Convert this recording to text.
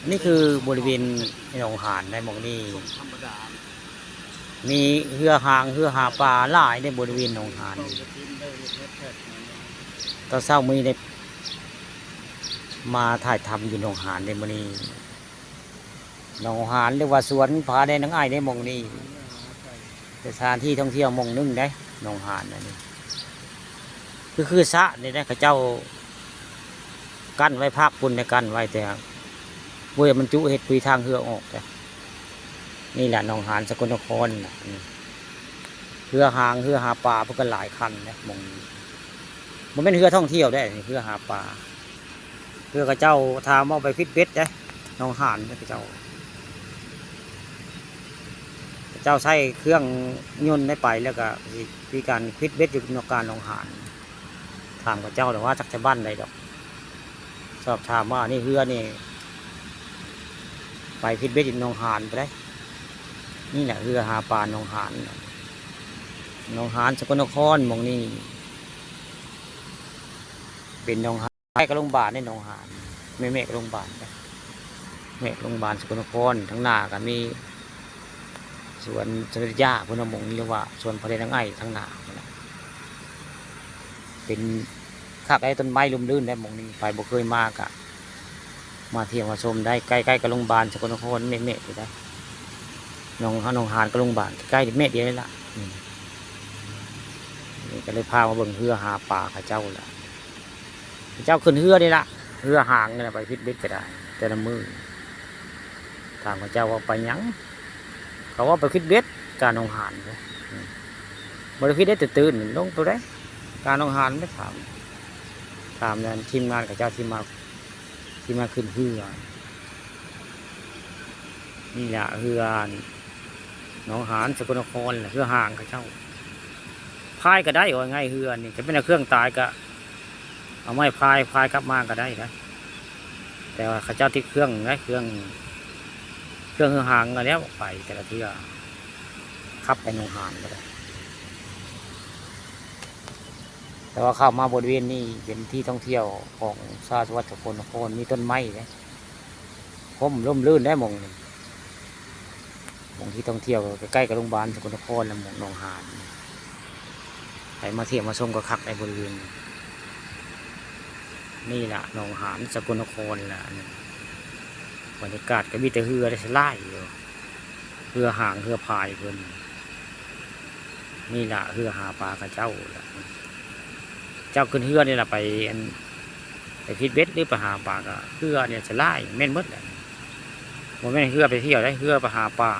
นี่คือบริเวณหนองหานในหม่องนี้มีเรือหางเรือหาปลาหลายในบริเวณหนองหานตอนเช้ามื้อนี้ได้มาถ่ายทำอยู่หนองหานในมื้อนี้หนองหานเรียกว่าสวนผาแดงนางอ้ายในหม่องนี้เป็นสถานที่ท่องเที่ยวหม่องหนึงได้หนองหานอันนี้คือสระนี่นะเขาเจ้ากั้นไว้ภาคปุ่นในกั้นไว้แต่เว้ยมันจุเห็ดปุยทางเรือออกแต่นี่แหละหนองหานสกลนครนะเรือหางเรือหาปลาเพื่อกันหลายคันนะมองมันเป็นเรือท่องเที่ยวได้เรือหาปลาเรือกระเจ้าทามเอาไปฟิตเบ็ดได้หนองหานกระเจ้าใช้เครื่องยนต์ได้ไปแล้วก็มีการฟิตเบ็ดอยู่ในการหนองหานถามกระเจ้าแต่ว่าจักจะบ้านใดดอกสอบถามว่านี่เรือนี่ไปฟิตเบ็ดอยู่หนองหานไปได้นี่แหละเรือหาปลาหนองหานหนองหานสกลนครมองนี่เป็นหนองหานใกล้กับโรงพยาบาลในหนองหานไม่เมฆโรงพยาบาลเมฆโรงพยาบาลสกลนครทั้งหน้าก็มีสวนสวนหญ้าพุทธมงนี่เรียกว่าสวนพระเดชนางไอ้ทั้งหน้าเป็นข้าไอ้ต้นไม้ลุ่มลื่นได้มองนี่ไปบ่เคยมากะมาเที่ยวมาชมได้ใกล้ๆกับโรงพยาบาลสกลนครเมฆอยู่ได้หนองหานกับโรงพยาบาลใกล้เมฆเดียวนี่ละนี่ก็เลยพามาเบิ่งเรือหาปลาข้าเจ้าละข้าเจ้าขึ้นเรือนี่ละเรือหางนี่ไปพิษเบ็ดก็ได้แต่ละมือถามข้าเจ้าว่าไปยังเขาว่าไปพิษเบ็ดการหนองหานเลยบริพิษได้ตื่นลงตัวได้การหนองหานไม่ถามนั่นทีมงานข้าเจ้าที่มาขึ้นเรือนี่แหละเรือหนองหานสกลนครเรือหางข้าเจ้าพายก็ได้ว่าไงเรือนี่จะเป็นเครื่องตายก็เอาไม้พายกลับมาก็ได้นะแต่ว่าข้าเจ้าที่เครื่องนะเครื่องเรือหางกันแล้วไปแต่ละเรือขับไปหนองหานก็ได้แต่ว่าเข้ามาบริเวณนี้เป็นที่ท่องเที่ยวของชาวจังหวัดสกลนครมีต้นไม้นะร่มรื่นได้มองที่ท่องเที่ยวใกล้กับโรงพยาบาลสกลนครและหนองหานไปมาเที่ยวมาชมก็คักในบริเวณนี่แหละหนองหานสกลนครแหละบรรยากาศก็มีแต่เรือได้ไล่อยู่เรือหางเรือพายเพิ่นนี่แหละเรือหาปลาข้าเจ้าละเจ้าขึ้นเรือนี่แหละไปพิษเบ็ดหรือไปหาปลาก็เรือเนี่ยจะไล่แม่นมดแหละผมไม่เรือไปเที่ยวได้เรือไปหาปลา